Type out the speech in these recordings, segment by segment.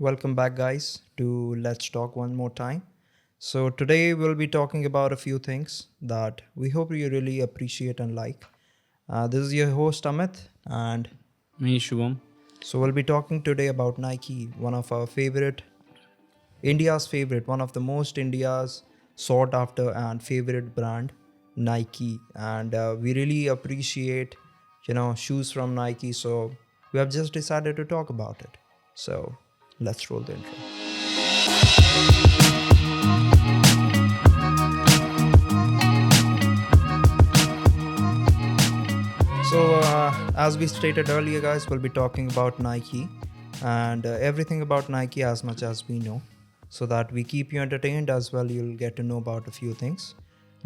Welcome back, guys, to Let's Talk one more time. So, today we'll be talking about a few things that we hope you really appreciate and like. This is your host, Amit, and Me, Shubham. so we'll be talking today about Nike, one of our favorite, India's favorite, one of the most India's sought after and favorite brand, Nike. And we really appreciate, shoes from Nike. So, we have just decided to talk about it. So, let's roll the intro. So, as we stated earlier, guys, we'll be talking about Nike and everything about Nike as much as we know, so that we keep you entertained as well. You'll get to know about a few things.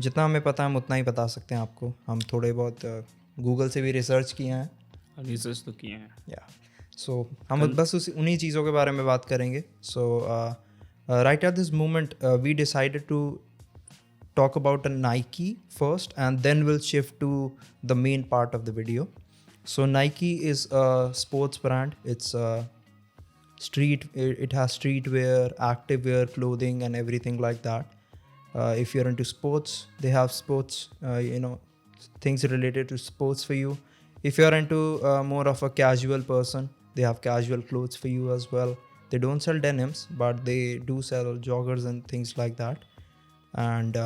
जितना हमें पता है हम उतना ही बता सकते हैं आपको. हम थोड़े बहुत गूगल से भी रिसर्च किए हैं. रिसर्च तो किए हैं. या सो हम बस उन्हीं चीज़ों के बारे में बात करेंगे. So right at this moment we decided to talk about a Nike first and then we'll shift to the main part of the video. So Nike is a sports brand. It's it has streetwear, activewear, clothing and everything like that. If you're into sports, they have sports, things related to sports for you. If you're into more of a casual person, they have casual clothes for you as well. They don't sell denims, but they do sell joggers and things like that. And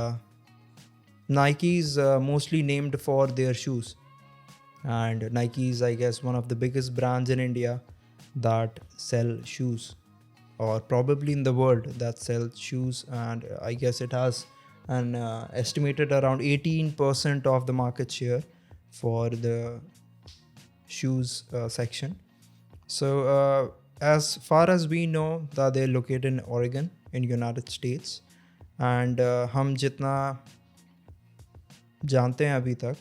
Nike is mostly named for their shoes, and Nike is, I guess, one of the biggest brands in India that sell shoes, or probably in the world that sell shoes. And I guess it has an estimated around 18% of the market share for the shoes section. So as far as we know, that they're located in Oregon in United States. And हम जितना जानते हैं अभी तक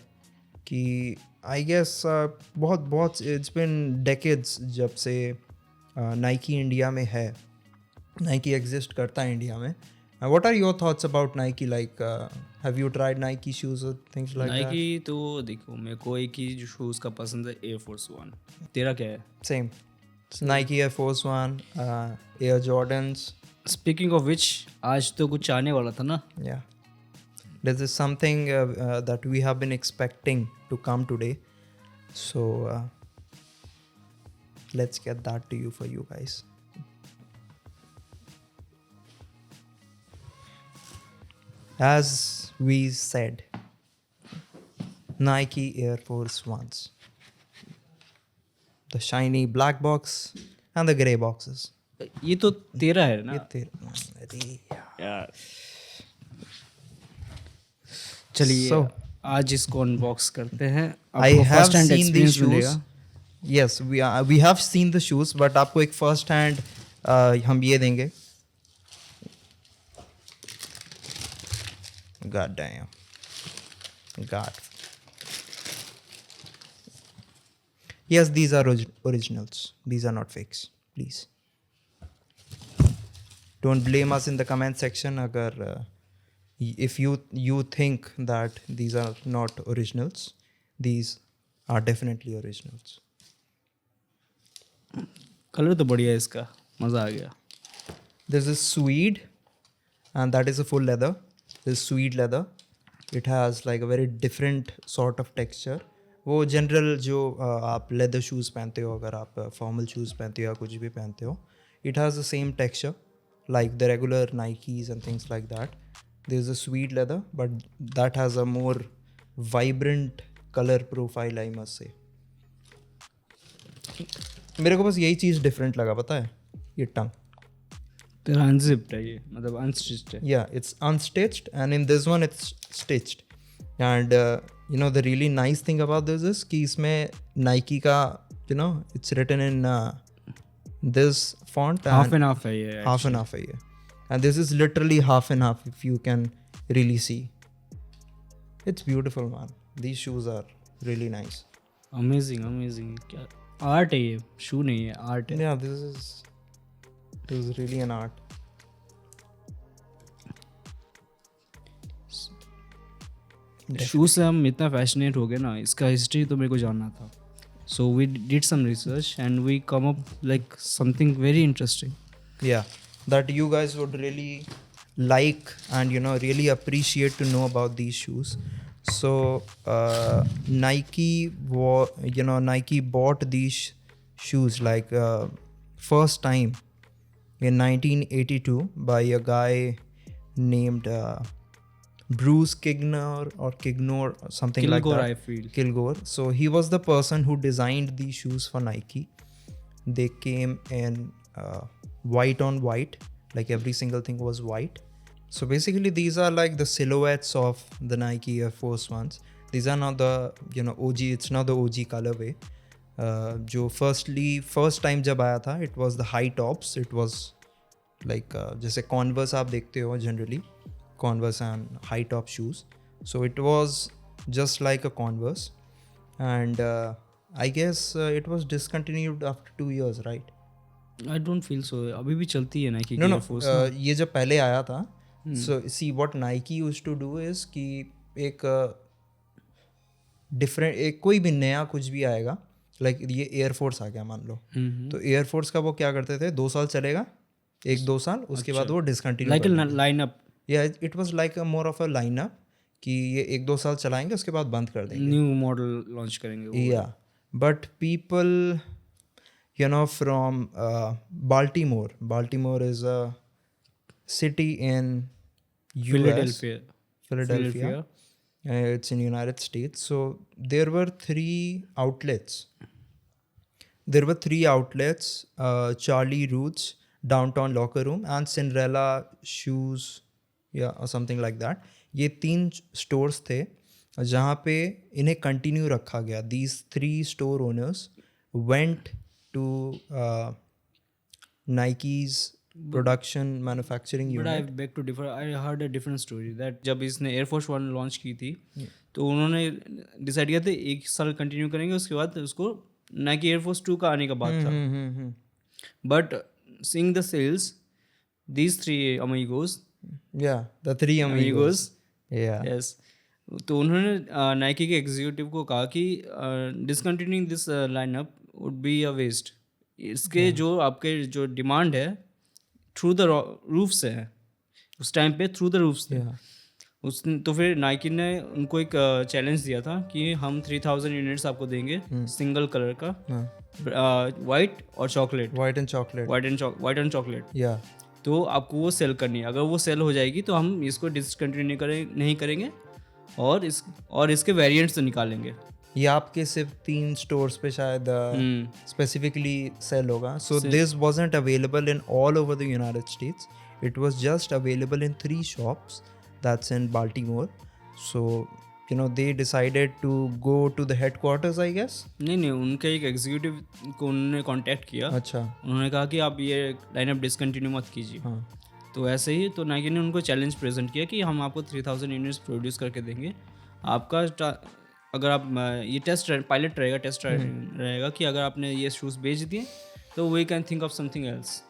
कि I guess बहुत it's been decades जब से नाइकी इंडिया में है. नाइकी एग्जिस्ट करता है इंडिया में. What are your thoughts about Nike? Like have you tried Nike shoes और थिंग्स लाइक दैट? नाइकी तो देखो, मेरे को एक ही जो शूज़ का पसंद है, एयर फोर्स वन. तेरा क्या है? Same, Nike air force one, air Jordans. Speaking of which, आज तो कुछ आने वाला था ना. Yeah, this is something that we have been expecting to come today. So let's get that to you for you guys. As we said, Nike Air Force Ones, the shiny black box and the grey boxes. ये तो तेरा है ना. अरे यार चलिए, So, आज इसको अनबॉक्स करते हैं. I have first hand seen these experience shoes. मिलेगा. Yes, we have seen the shoes, but आपको एक first hand हम ये देंगे. God damn. God. Yes, these are originals. These are not fakes. Please. Don't blame us in the comment section अगर if you think that these are not originals. These are definitely originals. Colour तो बढ़िया है इसका, मज़ा आ गया. This is Swede, and that is a full leather. This is Swede leather. It has like a very different sort of texture. वो general जो आप leather shoes पहनते हो, अगर आप फॉर्मल शूज़ पहनते हो या कुछ भी पहनते हो, it has the same texture like the regular Nikes and things like that. There is a Swede leather, but that has a more vibrant color profile, I must say. मेरे को बस यही चीज़ डिफरेंट लगा, पता है, ये टंग. तेरा अनजिप्ड है ये, मतलब अनस्टिच्ड है. Yeah, it's unstitched, and in this one it's stitched. And the really nice thing about this is कि इसमें Nike का, it's written in this font. Half and half है ये. Half and half है ये. And this is literally half and half if you can really see. It's beautiful, man. These shoes are really nice. Amazing amazing. क्या art है ये, शू नहीं है, art है. Yeah, this is really an art. Shoes से हम इतना passionate हो गए ना, इसका हिस्ट्री तो मेरे को जानना था. So we did some research and we come up like something very interesting. Yeah, that you guys would really like and really appreciate to know about these shoes. So Nike bought these shoes like first time in 1982 by a guy named Bruce Kignor or Kignor or something like Kilgore, that. I feel. Kilgore. So he was the person who designed these shoes for Nike. They came in white on white, like every single thing was white. So basically, these are like the silhouettes of the Nike Air Force Ones. These are not the OG. It's not the OG colorway. जो first time जब आया था, it was the high tops. It was like जैसे Converse आप देखते हो generally, Converse and high top shoes. So it was just like a Converse, and I guess it was discontinued after 2 years, right? I don't feel so. अभी भी चलती है Nike No, की no. Air Force. ये जब पहले आया था, so see what Nike used to do is कि एक डिफरेंट एक कोई भी नया कुछ भी आएगा, लाइक ये एयरफोर्स आ गया मान लो, तो एयरफोर्स का वो क्या करते थे, 2 साल चलेगा, 1-2 साल, उसके बाद वो डिसकंटिन्यू Like a lineup. या it was like more of a lineup कि ये 1-2 साल चलाएंगे, उसके बाद बंद कर देंगे. न्यू मॉडल लॉन्च करेंगे वो. Yeah, but people, from Baltimore is a city in US, Philadelphia. It's in United States. So there were 3 outlets. Charlie Roots, Downtown Locker Room, and Cinderella Shoes, or something like that. ये 3 stores थे जहाँ पे इन्हें continue रखा गया. These 3 store owners went to Nike's production manufacturing But I unit. beg to differ. I heard a different story that जब इसने Air Force One launch की थी तो उन्होंने डिसाइड किया था 1 साल कंटिन्यू करेंगे, उसके बाद उसको Nike Air Force 2 का आने का बात था. But seeing the sales, these 3 amigos, Yeah, the 3 amigos. Yeah. yes, तो उन्होंने नाइकी के एग्जीक्यूटिव को कहा कि discontinuing this lineup would be a waste. इसके जो आपके जो डिमांड है थ्रू द रूफ्स है, उस टाइम पे थ्रू द रूफ्स थे. तो फिर नाइकी ने उनको एक चैलेंज दिया था कि हम 3000 यूनिट्स आपको देंगे सिंगल कलर का, वाइट और chocolate, White and chocolate. White and chocolate. Yeah. तो आपको वो सेल करनी है. अगर वो सेल हो जाएगी तो हम इसको डिसकंटिन्यू नहीं करेंगे और इसके वेरिएंट्स निकालेंगे. ये आपके सिर्फ 3 स्टोर्स पे शायद स्पेसिफिकली सेल होगा. So this wasn't available in all over the United states. It was just available in 3 shops that's in Baltimore. So they decided to go to the headquarters, I guess. नहीं, उनके एक executive को उन्होंने contact किया. अच्छा. उन्होंने कहा कि आप ये लाइनअप डिसकंटिन्यू मत कीजिए. तो ऐसे ही तो नाइकी ने उनको चैलेंज प्रेजेंट किया कि हम आपको 3000 यूनिट्स प्रोड्यूस करके देंगे. आपका अगर आप ये पायलट रहेगा कि अगर आपने ये शूज़ बेच दिए तो we can think of something else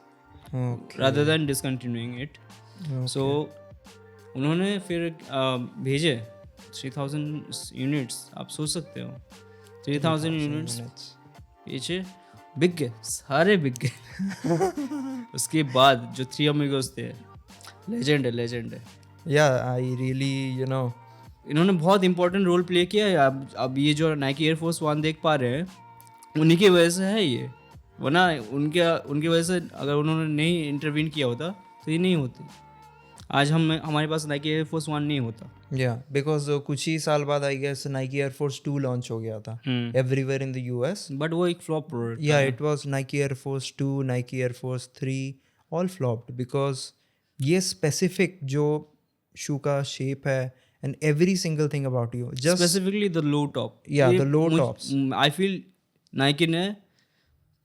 rather than discontinuing it. So उन्होंने फिर भेजे 3000 यूनिट्स. आप सोच सकते हो 3000 यूनिट्स बेचे, बिक गए, सारे बिक गए. उसके बाद जो 3 अमीगोस थे, लेजेंड है. Yeah, I really, इन्होंने बहुत इंपॉर्टेंट रोल प्ले किया है. अब ये जो नाइकी एयर फोर्स 1 देख पा रहे हैं उन्हीं की वजह से है ये, वरना उनकी वजह से अगर उन्होंने नहीं इंटरवीन किया होता तो ये नहीं होती. आज हमारे पास नाइकी एयर फोर्स 1 नहीं होता. Yeah, because कुछ ही साल बाद I guess Nike Air Force 2 launch हो गया था everywhere in the US. But वो एक flop product. Yeah, it was Nike Air Force 2, Nike Air Force 3, all flopped because ये specific जो शू का शेप है and every single thing about you, just specifically the low top. Yeah, the low tops. I feel Nike ने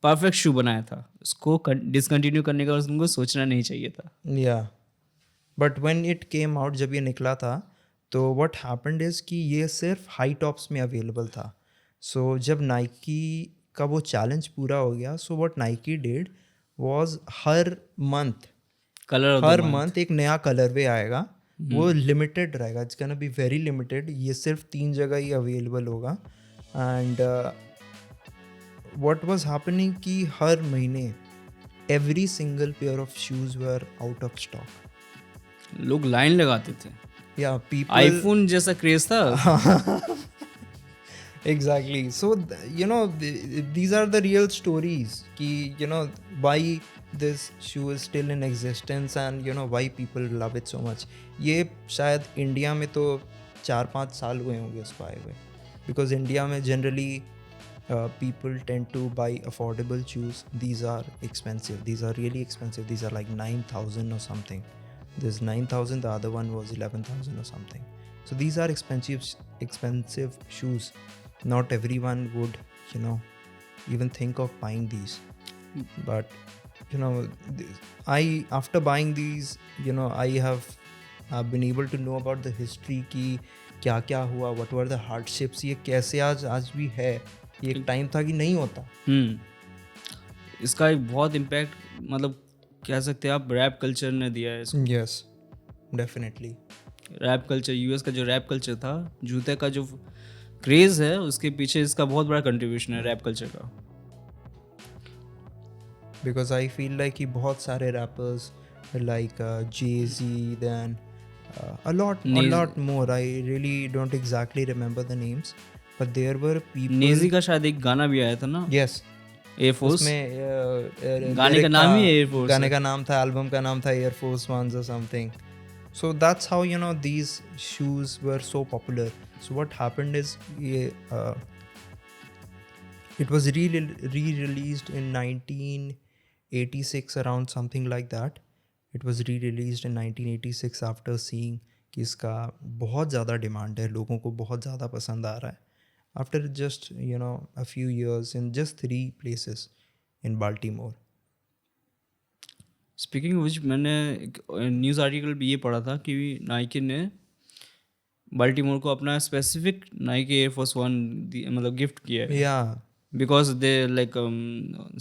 perfect शू बनाया था. उसको discontinue करने का उनको सोचना नहीं चाहिए था. Yeah, but when it came out, जब ये निकला था तो what happened is कि ये सिर्फ हाई टॉप्स में अवेलेबल था. सो जब नाइकी का वो चैलेंज पूरा हो गया, सो what Nike did was her month एक नया कलरवे आएगा. वो लिमिटेड रहेगा. It's gonna be very limited. ये सिर्फ 3 जगह ही अवेलेबल होगा. एंड व्हाट वाज हैपनिंग कि हर महीने every single pair of shoes were out of stock. लोग लाइन लगाते थे, Yeah, people. आईफोन जैसा क्रेज था. Exactly. So these are the real stories ki why this shoe is still in existence and why people love it so much. ये शायद India में तो 4-5 साल हुए होंगे उसको आए हुए, because इंडिया में generally people tend to buy affordable shoes. These are expensive, these are really expensive, these are like 9,000 or something. This 9,000, the other one was 11,000 or something. So these are expensive shoes. Not everyone would even think of buying these, but I after buying these I have been able to know about the history कि क्या क्या हुआ, what were the hardships, ये कैसे आज भी है, ये एक टाइम था कि नहीं होता. इसका एक बहुत इम्पैक्ट मतलब कह सकते हैं आप रैप कल्चर ने दिया है इसको. Yes, definitely. Rap culture, US का जो रैप कल्चर था, जूते का जो क्रेज है उसके पीछे इसका बहुत बड़ा कंट्रीब्यूशन है रैप कल्चर का. Because I feel like कि बहुत सारे rappers like Jay-Z, then a lot more. I really don't exactly remember the names, but there were people. Naezy का शायद एक गाना भी आया था ना. Yes. एयरफोर्स उसमें गाने का नाम ही एयरफोर्स, गाने का नाम था, एल्बम का नाम था Air Force ones or something. So that's how these shoes were so popular. So what happened is it was re-released in 1986 around, something like that. It was re-released in 1986 after seeing कि इसका बहुत ज़्यादा demand है, लोगों को बहुत ज़्यादा पसंद आ रहा है. After just a few years in just 3 places in Baltimore. Speaking of which, मैंने एक न्यूज़ आर्टिकल भी ये पढ़ा था कि नाइकी ने बाल्टीमोर को अपना स्पेसिफिक नाइकी एयरफोर्स वन मतलब गिफ्ट किया है. Yeah. Because they like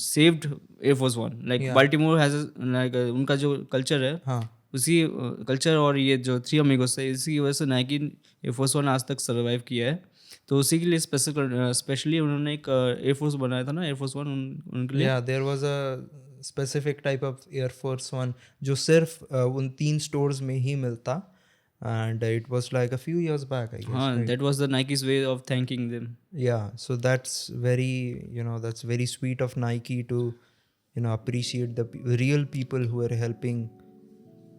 saved air force one. Like Baltimore has like उनका जो कल्चर है, हाँ. उसी कल्चर और ये जो 3 अमीगोस है, इसी की वजह से नाइकी एयरफोर्स वन आज तक सर्वाइव किया है. तो उसी के लिए स्पेशली उन्होंने एक एयरफोर्स बनाया था ना, एयरफोर्स वन उनके लिए. Yeah, there was a specific type of Air Force One जो सिर्फ उन 3 stores में ही मिलता, and it was like a few years back, I guess. हाँ, right? that was the Nike's way of thanking them. Yeah, so that's very that's very sweet of Nike to appreciate the real people who are helping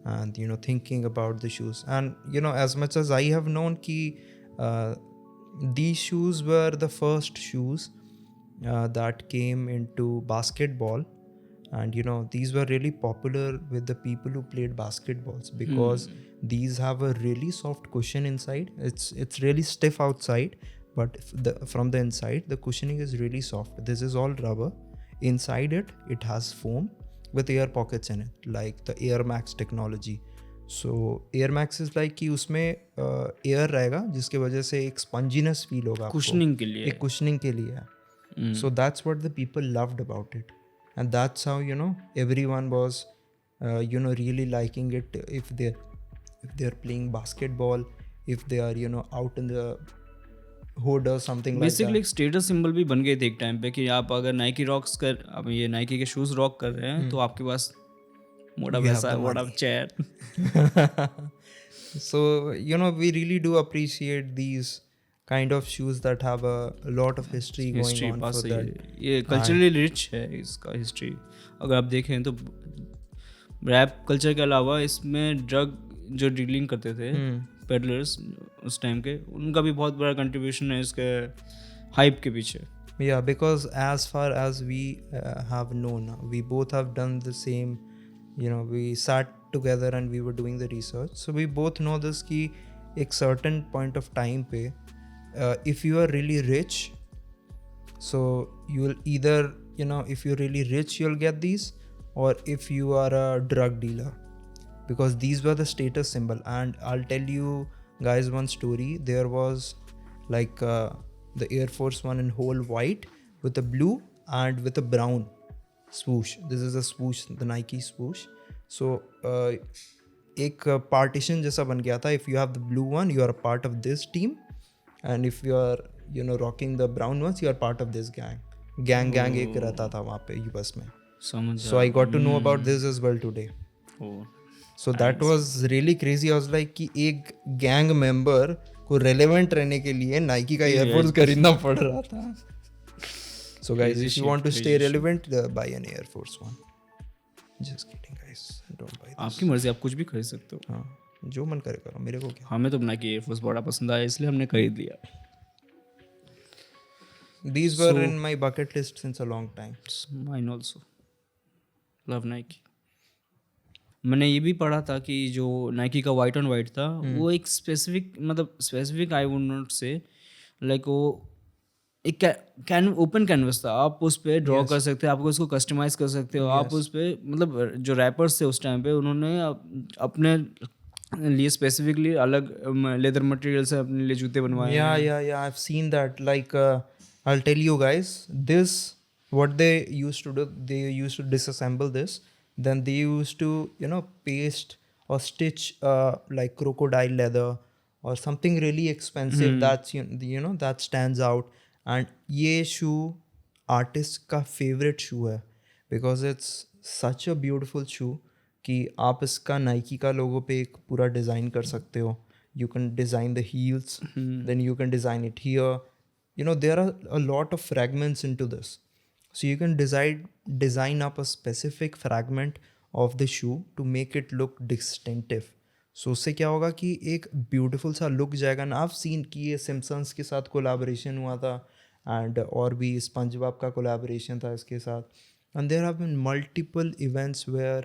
and thinking about the shoes. And as much as I have known ki these shoes were the first shoes that came into basketball, and these were really popular with the people who played basketballs because these have a really soft cushion inside. It's really stiff outside, but from the inside the cushioning is really soft. This is all rubber. Inside it has foam with air pockets in it, like the Air Max technology. So Air Max is like कि उसमें air रहेगा जिसके वजह से एक स्पंजीनेस feel होगा आपको, cushioning के लिए, एक कुशनिंग के लिए है. So that's what the people loved about it, and that's how everyone was really liking it. If they're playing basketball, if they are out in the hood or something like that. Basically एक status symbol भी बन गए थे एक time पे कि आप अगर नाइकी रॉक्स कर, आप ये नाइकी के शूज रॉक कर रहे हैं तो आपके पास मोटा पैसा, मोटा chair. So we really do appreciate these kind of shoes that have a lot of history going on pass for है. that. ये कल्चरली रिच है इसका हिस्ट्री. अगर आप देखें तो रैप कल्चर के अलावा इसमें ड्रग जो डीलिंग करते थे पेडलर्स उस टाइम के, उनका भी बहुत बड़ा कंट्रीब्यूशन है इसके हाइप के पीछे. Yeah, because as far as we have known, we both have done the same. We sat together and we were doing the research, so we both know this कि एक certain point of time पे if you are really rich, so you will either if you're really rich you'll get these, or if you are a drug dealer, because these were the status symbol. And I'll tell you guys one story. There was like the Air Force One in whole white with a blue and with a brown swoosh. This is a swoosh, the Nike swoosh. So एक partition जैसा बन गया था. If you have the blue one, you are a part of this team, and if you are rocking the brown ones, you are part of this gang. Gang एक रहता था वहाँ पे यूएस में. समझ So I got to know about this as well today. O So that was really crazy. I was like कि एक gang member को रेलेवेंट रहने के लिए नाइकी का एयरफोर्स खरीदना पड़ रहा था. So guys, if you want to stay relevant, buy an Air Force One. Just kidding guys, don't buy this. आपकी मर्जी, आप कुछ भी खरीद सकते हो. हाँ, जो मन करे करो, मेरे को क्या. हमें तो नाइकी एयरफोर्स बड़ा पसंद आया इसलिए हमने खरीद लिया. These were in my bucket list since a long time. Mine also. Love Nike. मैंने ये भी पढ़ा था कि जो नाइकी का वाइट ऑन वाइट था वो एक स्पेसिफिक, मतलब स्पेसिफिक आई वुड नॉट से, लाइक वो एक ओपन कैनवस था. आप उस पर ड्रॉ कर सकते हो, आपको उसको कस्टमाइज कर सकते हो. आप उस पर, मतलब जो रैपर्स थे उस टाइम पे, उन्होंने अपने लिए स्पेसिफिकली अलग लेदर मटेरियल से अपने लिए जूते बनवाए. Yeah, I've seen that. Like, I'll tell you guys, this, what they used to do, they used to disassemble this. Then they used to, paste or stitch like crocodile leather or something really expensive that's, that stands out. And ये shoe artist का favorite shoe है because it's such a beautiful shoe कि आप इसका Nike का लोगो पे एक पूरा डिज़ाइन कर सकते हो. You can design the heels, then you can design it here. There are a lot of fragments into this. So you can design up a specific fragment of the shoe to make it look distinctive. So उससे क्या होगा कि एक beautiful सा look जाएगा ना. I've seen कि ये Simpsons के साथ collaboration हुआ था and और भी SpongeBob का collaboration था इसके साथ. And there have been multiple events where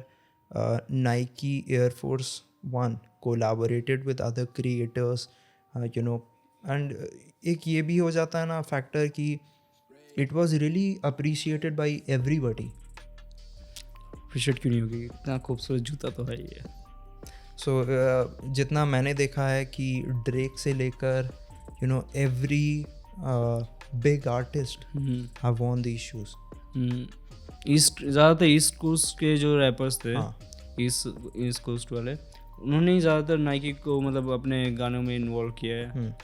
Nike Air Force One collaborated with other creators, and एक ये भी हो जाता है ना फैक्टर कि it was really appreciated by everybody. Appreciate क्यों नहीं होगी, इतना खूबसूरत जूता तो है ये. So जितना मैंने देखा है कि ड्रेक से लेकर every big artist have worn these shoes. ज़्यादातर ईस्ट कोस्ट के जो रैपर्स थे, ईस्ट कोस्ट वाले, उन्होंने ही ज़्यादातर नाइकी को मतलब अपने गानों में इन्वॉल्व किया है,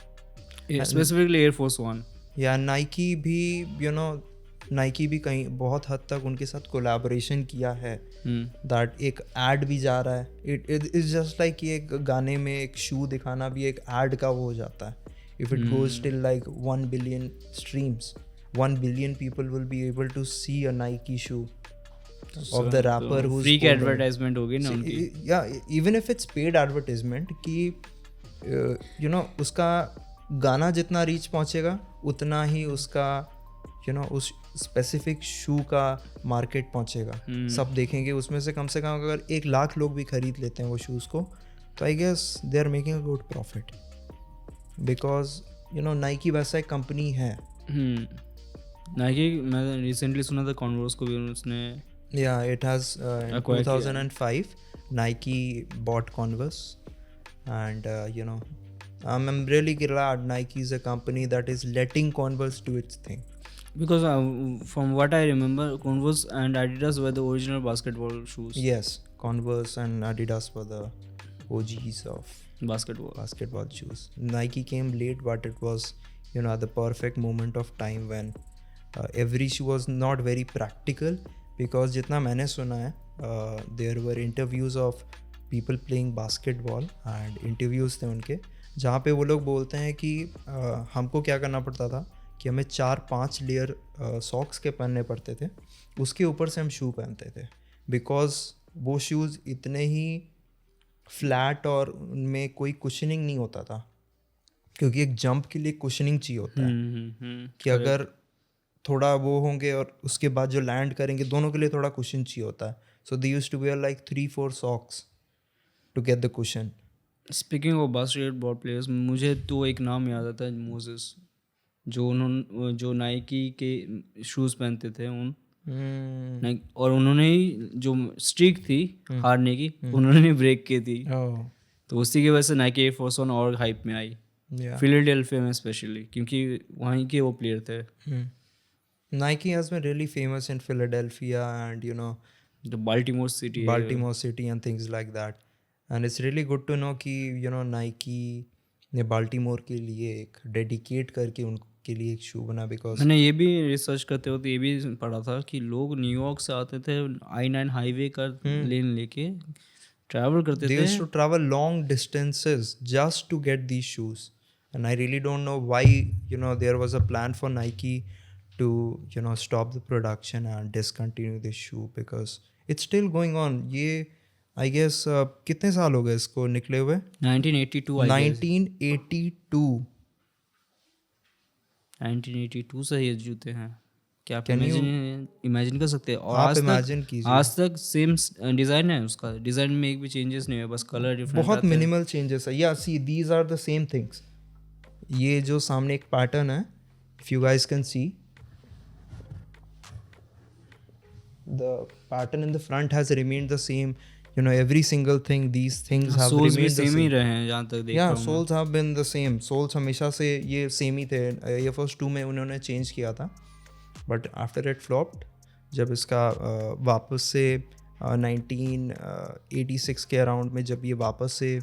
स्पेसिफिकली एयरफोर्स वन. या नाइकी भी नाइकी भी कहीं बहुत हद तक उनके साथ कोलैबोरेशन किया है. दैट एक एड भी जा रहा है. इट इज जस्ट लाइक कि एक गाने में एक शू दिखाना भी एक एड का वो हो जाता है. If it goes till like 1 billion streams, 1 billion people will be able to see a Nike shoe of the rapper who's free advertisement होगी ना उनकी. Yeah, even if it's paid advertisement कि उसका गाना जितना रीच पहुंचेगा उतना ही उसका उस स्पेसिफिक शू का मार्केट पहुंचेगा. सब देखेंगे उसमें से कम अगर 1 लाख लोग भी खरीद लेते हैं वो शूज़ को, तो I guess they are making a good profit because Nike वैसा एक कंपनी है. नाइकी, मैं रिसेंटली सुना था कॉन्वर्स को भी उसने. Yeah, it has in 2005 Nike bought Converse, and I'm really glad Nike is a company that is letting Converse do its thing. Because from what I remember, Converse and Adidas were the original basketball shoes. Yes, Converse and Adidas were the OGs of basketball shoes. Nike came late, but it was the perfect moment of time when every shoe was not very practical. Because जितना मैंने सुना है, there were interviews of people playing basketball and interviews थे उनके, जहाँ पे वो लोग बोलते हैं कि हमको क्या करना पड़ता था कि हमें 4-5 लेयर सॉक्स के पहनने पड़ते थे, उसके ऊपर से हम शू पहनते थे. बिकॉज वो शूज़ इतने ही फ्लैट और उनमें कोई कुशनिंग नहीं होता था, क्योंकि एक जंप के लिए कुशनिंग चाहिए होता है कि अगर थोड़ा वो होंगे और उसके बाद जो लैंड करेंगे दोनों के लिए थोड़ा कुशन चाहिए होता है. So they used to wear like 3-4 socks to get the cushion. Speaking of basketball players, मुझे तो एक नाम याद आता है, मोजेस, जो नाइकी के शूज़ पहनते थे और उन्होंने ही जो स्ट्रीक थी हारने की, उन्होंने ब्रेक की थी. तो उसी की वजह से नाइकी एयर फोर्स वन और हाइप में आई, फिलाडेल्फिया में स्पेशली, क्योंकि वहीं के वो प्लेयर थे. Nike has been really famous in Philadelphia and the Baltimore City and things like that. And it's really good to know कि Nike ने बाल्टीमोर के लिए एक डेडिकेट करके के लिए एक शू बना बिकॉज मैंने ये भी रिसर्च करते वक्त ये भी पढ़ा था कि लोग न्यूयॉर्क से आते थे I-9 हाईवे का लेन लेके ट्रैवल करते they थे। used to travel long distances just to get these shoes, and I really don't know why there was a plan for Nike to stop the production and discontinue this shoe because it's still going on. ये I guess कितने साल हो गए इसको निकले हुए? 1982 I guess। 1982. 1982 से ये जूते हैं। क्या आप Can you- इमेजिन कर सकते हैं? और आप आज imagine तक कीजिए। आज तक सेम डिज़ाइन है उसका। डिज़ाइन में एक भी चेंजेस नहीं है, बस कलर डिफरेंट बहुत मिनिमल चेंजेस है। या see these are the same things. ये जो सामने एक पैटर्न है, if you guys can see the pattern in the front has remained the same, every single thing, these things have soles भी remained the same ही same. रहे हैं जहाँ तक देख रहा Yeah, हूँ। soles have been the same. Soles हमेशा से ये सेम ही थे। Air Force 2 में उन्होंने चेंज किया था, बट आफ्टर इट फ्लॉप्ड, जब इसका वापस से 1986 के अराउंड में जब ये वापस से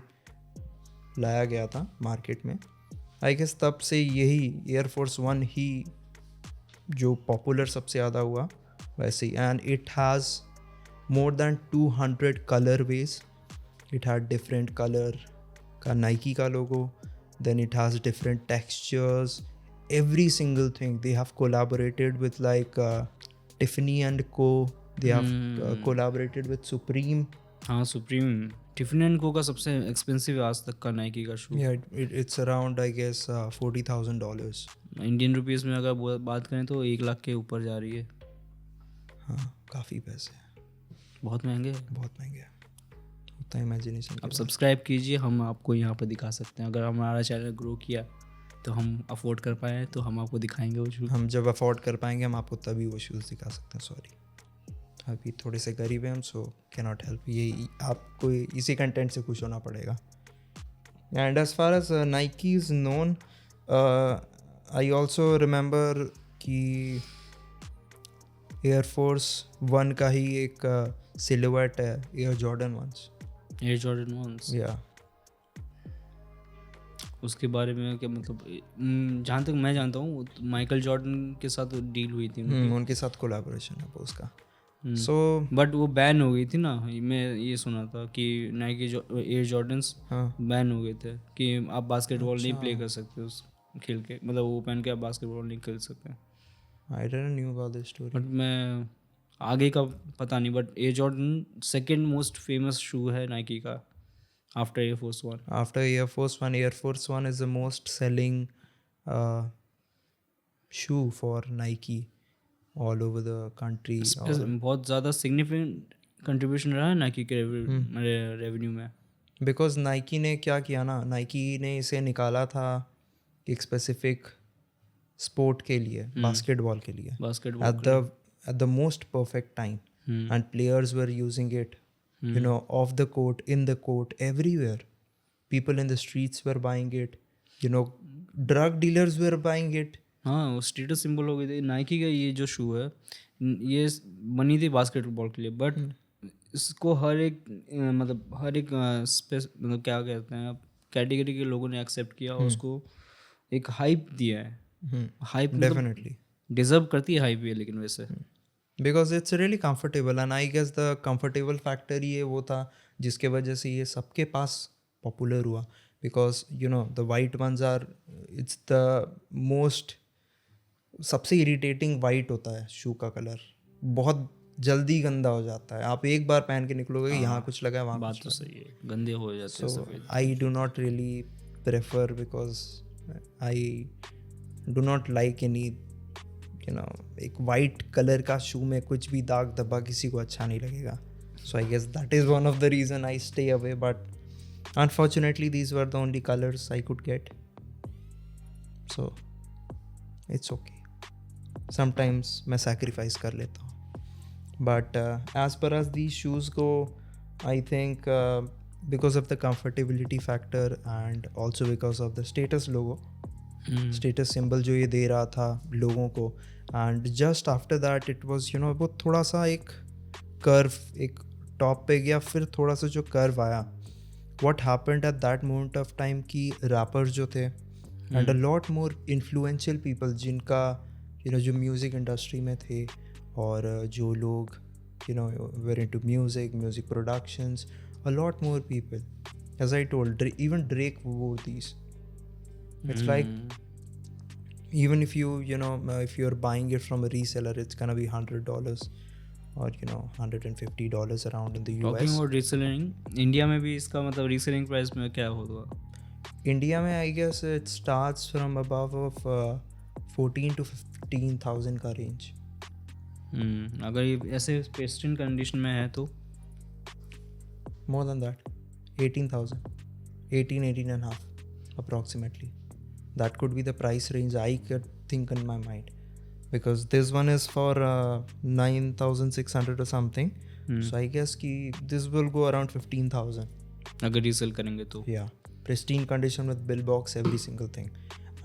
लाया गया था मार्केट में, आई गेस तब से यही एयर फोर्स 1 ही जो पॉपुलर सबसे ज़्यादा हुआ वैसे ही। And it has more than 200 colourways. It had different colour का नाइकी का logo, then it has different textures, every single thing. They have collaborated with like Tiffany and Co. They have collaborated with Supreme. हाँ, supreme tiffin and को का सबसे expensive आज तक का Nike का शू। Yeah, it's around I guess $40,000. Indian rupees में अगर बात करें तो 1 लाख के ऊपर जा रही है। हाँ, काफ़ी पैसे हैं, बहुत महंगे हैं। बहुत महंगे हैं, उतना इमेजिनेशन। आप सब्सक्राइब कीजिए, हम आपको यहाँ पर दिखा सकते हैं। अगर हमारा चैनल ग्रो किया तो हम अफोर्ड कर पाए तो हम आपको दिखाएंगे वो शूज़। हम जब अफोर्ड कर पाएंगे हम आपको तभी वो शूज़ दिखा सकते हैं। सॉरी, अभी थोड़े से गरीब हैं हम, सो कैन नॉट हेल्प। ये आपको इसी कंटेंट से खुश होना पड़ेगा। And as far as Nike is known, I also remember कि एयर फोर्स 1 का ही एक सिलुएट है, एयर जॉर्डन 1s। या उसके बारे में क्या मतलब, जहाँ तक मैं जानता हूँ माइकल जॉर्डन के साथ डील हुई थी उनके साथ कोलैबोरेशन है वो उसका। सो बट वो बैन हो गई थी ना। मैं ये सुना था कि नाइकी एयर जॉर्डन्स बैन हो गए थे कि आप बास्केटबॉल नहीं प्ले कर सकते उस खेल के, मतलब वो पहन के आप बास्केटबॉल नहीं खेल सकते। I didn't knew about this story, but मैं आगे का पता नहीं। But Air Jordan second most famous shoe है नाइकी का after Air Force 1. After Air Force 1, Air Force 1 is the most selling shoe for Nike all over the country. बहुत ज़्यादा significant contribution रहा है नाइकी के रेवेन्यू में। Because Nike ने क्या किया ना, Nike ने इसे निकाला था एक स्पेसिफिक स्पोर्ट के लिए, बास्केटबॉल के लिए, at the most perfect time, and players were using it. Off the court, in the court, everywhere. People in the streets were buying it. Drug dealers were buying it. हाँ, वो status symbol हो गई थी। Nike का ये जो शू है ये बनी थी बास्केटबॉल के लिए, बट इसको हर एक मतलब क्या कहते हैं आप, कैटेगरी के लोगों ने एक्सेप्ट किया और उसको एक हाइप दिया है। हाइप डेफिनेटली डिजर्व करती है हाइप ये, लेकिन वैसे because it's really comfortable. And I guess the comfortable factor ये वो था जिसके वजह से ये सबके पास पॉपुलर हुआ। Because the white ones are, it's the most, सबसे इरिटेटिंग वाइट होता है शू का कलर, बहुत जल्दी गंदा हो जाता है। आप एक बार पहन के निकलोगे, यहाँ कुछ लगा है, वहाँ बात तो सही है, गंदे हो जाते हैं सफेद। I do not really prefer, because I do not like any एक वाइट कलर का शू में कुछ भी दाग धब्बा किसी को अच्छा नहीं लगेगा। So I guess that is one of the reason I stay away, but unfortunately these were the only colours I could get, so it's okay. Sometimes मैं सैक्रिफाइस कर लेता हूँ, but as per as these shoes को, I think because of the comfortability factor and also because of the status logo, status symbol जो ये दे रहा था लोगों को, and just after that it was वो थोड़ा सा एक कर्व, एक टॉप पे गया, फिर थोड़ा सा जो कर्व आया, what happened at that moment of time कि रैपर्स जो थे and a lot more influential people जिनका जो म्यूज़िक इंडस्ट्री में थे, और जो लोग were into music productions, a lot more people. As I told, even Drake wore these. It's like, even if if you're buying it from a reseller, it's gonna be $100 or $150 around in the US. Talking about reselling, India में भी इसका मतलब reselling price में क्या होगा? India में I guess it starts from above of 14 to 15,000 का range. अगर ये ऐसे pristine condition में है तो more than that, 18,000, 18 and a half approximately. That could be the price range I could think in my mind, because this one is for 9,600 or something. So I guess कि this will go around 15,000 अगर resale करेंगे तो. Yeah, pristine condition with bill box, every single thing.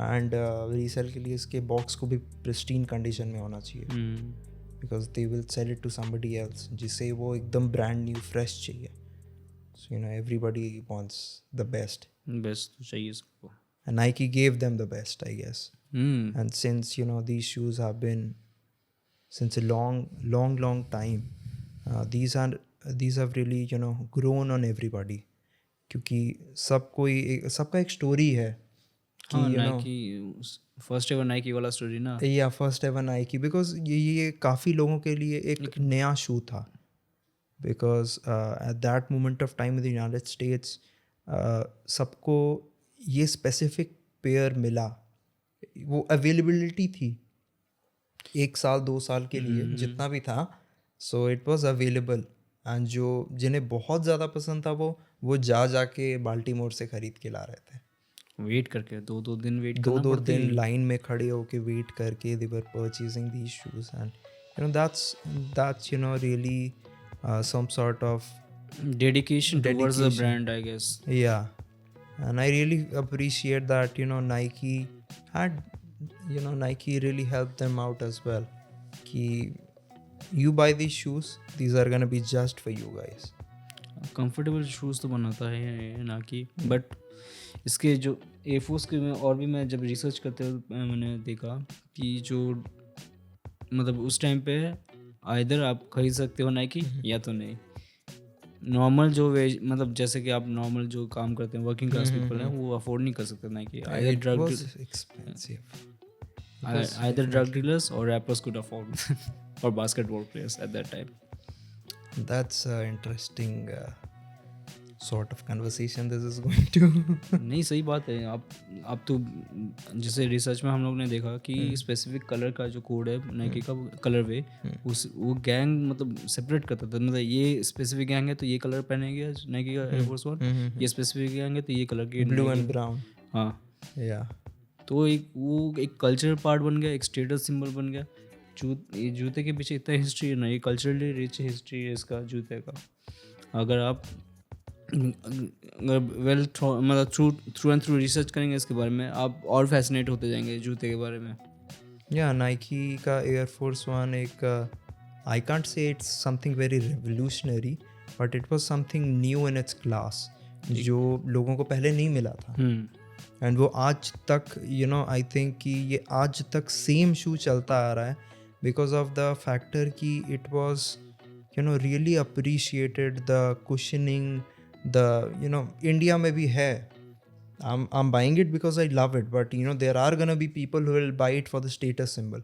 And resale के लिए इसके box को भी pristine condition में होना चाहिए, because they will sell it to somebody else जिसे वो एकदम brand new fresh चाहिए. So everybody wants the best. Best तो चाहिए सबको. And Nike gave them the best, I guess. And since these shoes have been since a long time, these have really grown on everybody, क्योंकि सबका एक story है कि Nike first ever Nike वाला story ना. या फर्स्ट एवर नाइकी, बिकॉज ये काफ़ी लोगों के लिए एक नया शू था, because at that moment of time in the United States सबको ये specific pair मिला, वो अवेलेबिलिटी थी 1 साल 2 साल के लिए जितना भी था, so it was available. And जिन्हें बहुत ज़्यादा पसंद था वो जाके बाल्टीमोर से ख़रीद के ला रहे थे, वेट करके 2 दिन वेट करना 2 दिन लाइन में खड़े होके वेट करके they were purchasing these shoes. And that's really some sort of dedication towards the brand, I guess. Yeah, and I really appreciate that Nike really helped them out as well. Ki you buy these shoes, these are gonna be just for you guys. Comfortable shoes तो बनाता है Nike, but इसके जो air force के में और भी मैं जब रिसर्च करते हुए मैंने देखा कि जो मतलब उस टाइम पे आइदर आप खरीद सकते हो नाइकी या तो नहीं. नॉर्मल जो वेज मतलब जैसे कि आप नॉर्मल जो काम करते हैं वर्किंग क्लास पीपल हैं वो अफोर्ड नहीं कर सकते नाइकी. आइदर ड्रग डीलर्स और rappers could afford or basketball players at that time. That's an interesting sort of conversation this is going to. नहीं सही बात है. आप तो जैसे रिसर्च में हम लोग ने देखा कि स्पेसिफिक कलर का जो कोड है नाइकी का कलर वे वो गैंग मतलब सेपरेट करता था. मतलब ये स्पेसिफिक गैंग है तो ये कलर पहनेंगे नाइकी का एयरफोर्स वन, ये स्पेसिफिक गैंग है तो ये कलर के ब्लू एंड ब्राउन. हाँ या तो एक कल्चरल पार्ट बन गया, एक स्टेटस सिंबल बन गया. जूते के पीछे इतना हिस्ट्री है ना, ये कल्चरली रिच हिस्ट्री है इसका जूते का. अगर आप मतलब थ्रू एंड थ्रू रिसर्च करेंगे इसके बारे में आप और फैसिनेट होते जाएंगे जूते के बारे में. या नाइकी का एयरफोर्स वन एक I can't say it's something very revolutionary, but it was something new in its class जो लोगों को पहले नहीं मिला था. एंड वो आज तक आई थिंक कि ये आज तक सेम शू चलता आ रहा है because of the factor कि it was really appreciated, the cushioning, the India में भी है. I'm buying it because I love it, but there are gonna be people who will buy it for the status symbol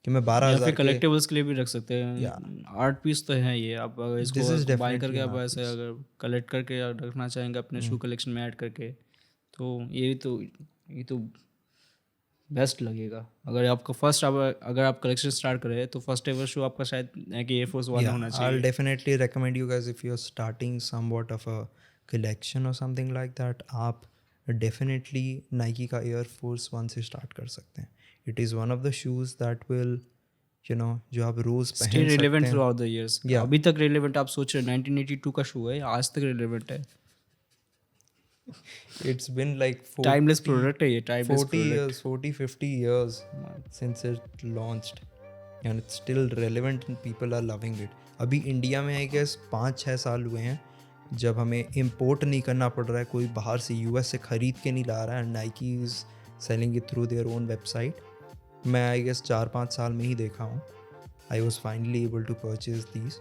कि मैं 12,000 के collectibles के लिए भी रख सकते हैं. आर्ट पीस तो है ये. आप अगर इसको बाय करके आप ऐसे अगर कलेक्ट करके रखना चाहेंगे अपने शू कलेक्शन में ऐड करके तो ये तो बेस्ट लगेगा. अगर आपका अगर आप कलेक्शन स्टार्ट करें तो फर्स्ट एवर शू आपका शायद कि एयरफोर्स वन होना चाहिए. I'll definitely recommend you guys if you're starting somewhat of a collection or something like that, आप definitely Nike का Air Force One से start कर सकते हैं. It is one of the shoes that will जो आप रोज पहन सकते हैं. Stay relevant throughout the years. अभी तक relevant. आप सोच रहे 1982 का शू है, आज तक relevant है. It's been like 40 product है ये. 40-50 years since it launched and it's still relevant and people are loving it. अभी इंडिया में I guess 5-6 साल हुए हैं जब हमें import नहीं करना पड़ रहा है, कोई बाहर से US से ख़रीद के नहीं ला रहा है. and Nike is selling it through their own website. मैं आई गेस 4-5 साल में ही देखा हूँ. I was finally able to purchase these.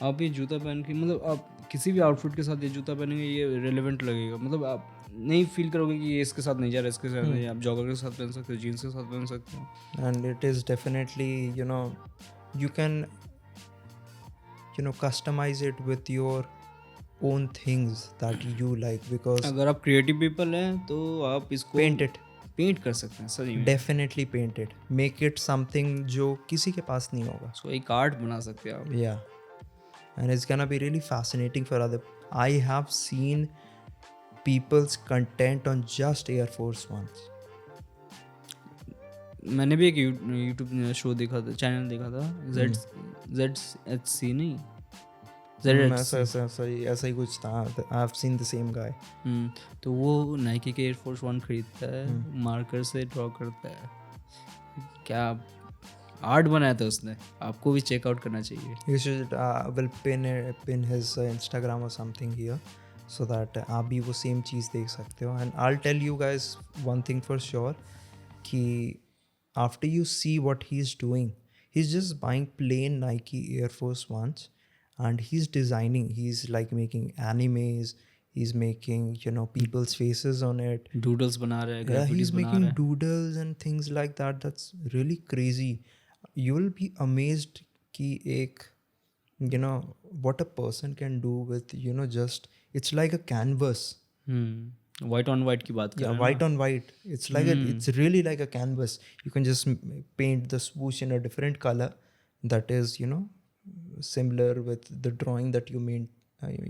आप ये जूता पहन के मतलब आप किसी भी आउटफिट के साथ ये जूता पहनेंगे ये रेलेवेंट लगेगा. मतलब आप नहीं फील करोगे कि ये इसके साथ नहीं जा रहा, इसके साथ नहीं. आप जॉगर के साथ पहन सकते हो, जीन्स के साथ पहन सकते हो. And it is definitely, you know, you can, you know, customize it with your own things that you like, because अगर आप क्रिएटिव पीपल हैं तो आप इसको paint it, पेंट कर सकते हैं सही में. definitely paint it, make it something जो किसी के पास नहीं होगा. इसको एक आर्ट बना सकते हैं आप. Yeah, and it's gonna be really fascinating for other. I have seen people's content on just Air Force Ones. मैंने भी एक यूट्यूब शो देखा था, चैनल देखा था, ZHC नहीं, ऐसा ही कुछ था. I have seen the same guy. तो वो नाइकी के एयर फोर्स 1 खरीदता है, मार्कर से ड्रॉ करता है. क्या आर्ट बनाया था उसने. आपको भी चेकआउट करना चाहिए. You should will pin his Instagram or something here, so that आप भी वो सेम चीज़ देख सकते हो. And I'll tell you guys one thing for sure कि after you see what he's doing, he's just buying plain Nike Air Force Ones and he's designing. He's like making animes. He's making, you know, people's faces on it. Doodles बना रहा है, Yeah, graffitis he's बना making रहा है. doodles and things like that. That's really crazy. You will be amazed कि एक, you know, what a person can do with, you know, just, it's like a canvas. White on white की बात कर Yeah, रहे हैं white on white. It's like it's really like a canvas. You can just paint the swoosh in a different color that is, you know, similar with the drawing that you made,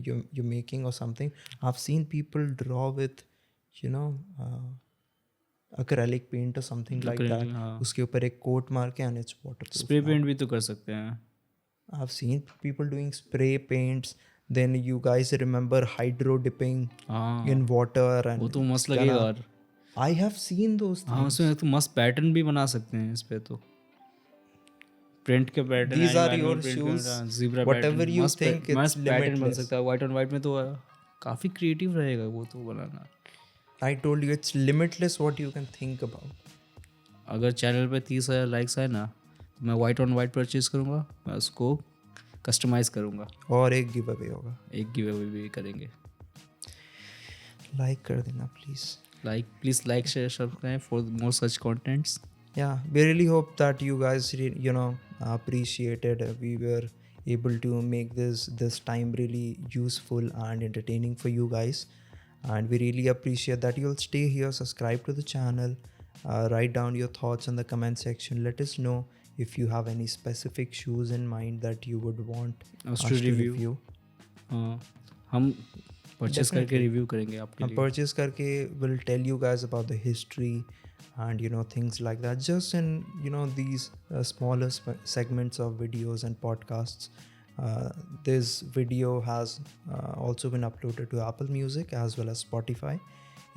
you're making or something. I've seen people draw with, you know, acrylic paint or something like that. हाँ. उसके ऊपर एक coat मार के and it's waterproof. Spray paint भी तो कर सकते हैं. I've seen people doing spray paints. Then you guys remember hydro dipping हाँ in water and वो तो मस्त it's लगेगा. gonna- और I have seen those हाँ things. उसमें तो मस्त पैटर्न भी बना सकते हैं इस पे. तो प्रिंट के pattern, These are your shoes. Whatever you think, it's मस्त पैटर्न बन limitless. सकता है. वाइट ऑन वाइट में तो काफ़ी क्रिएटिव रहेगा वो तो बनाना. I told you it's limitless what you can think about. अगर चैनल पे 30,000 लाइक्स आए ना तो मैं वाइट ऑन वाइट परचेज करूँगा. मैं उसको कस्टमाइज़ करूँगा. और एक गिव अवे होगा. एक गिव अवे भी करेंगे. लाइक कर देना please. Please like, share, subscribe for more such contents. Yeah, we really hope that you guys you know, appreciated. We were able to make this time really useful and entertaining for you guys, and we really appreciate that you'll stay here, subscribe to the channel, write down your thoughts in the comment section. Let us know if you have any specific shoes in mind that you would want us to review. हम purchase करके review करेंगे आपके लिए. Purchase करके will tell you guys about the history and, you know, things like that, just in, you know, these smaller segments of videos and podcasts. This video has also been uploaded to Apple Music as well as Spotify.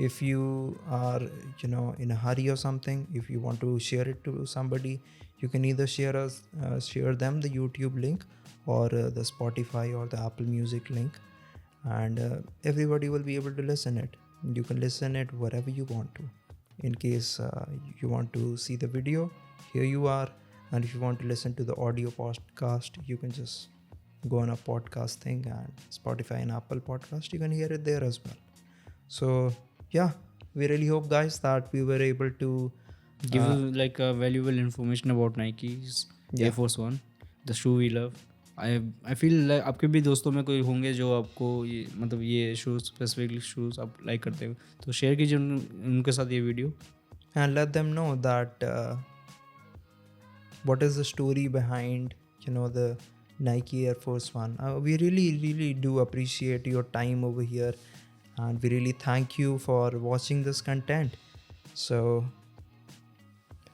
If you are, you know, in a hurry or something, if you want to share it to somebody, you can either share them the YouTube link or the Spotify or the Apple Music link, and everybody will be able to listen it. You can listen it wherever you want to. In case you want to see the video, here you are. And if you want to listen to the audio podcast, you can just go on a podcast thing, and Spotify and Apple Podcast, you can hear it there as well. So yeah, we really hope guys that we were able to give you like a valuable information about Nike's Air Force One, the shoe we love. I feel like आपके भी दोस्तों में कोई होंगे जो आपको ये मतलब ये शूज़ स्पेसिफिकली शूज़ आप लाइक करते हो, तो शेयर कीजिए उनके साथ ये video. And let them know that what is the story behind, you know, the Nike Air Force One. We really do appreciate your time over here, and we really thank you for watching this content. So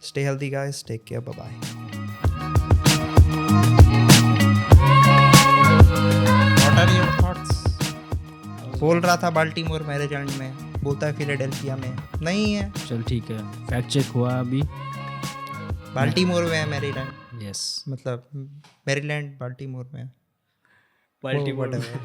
stay healthy guys, take care, bye bye. What are your thoughts? बोल रहा था Baltimore Maryland में, बोलता है Philadelphia में. नहीं है. चल ठीक है, फैक्ट चेक हुआ अभी. बाल्टीमोर में है मैरीलैंड. यस, मतलब मैरीलैंड बाल्टीमोर में है. बाल्टीमोर. Whatever.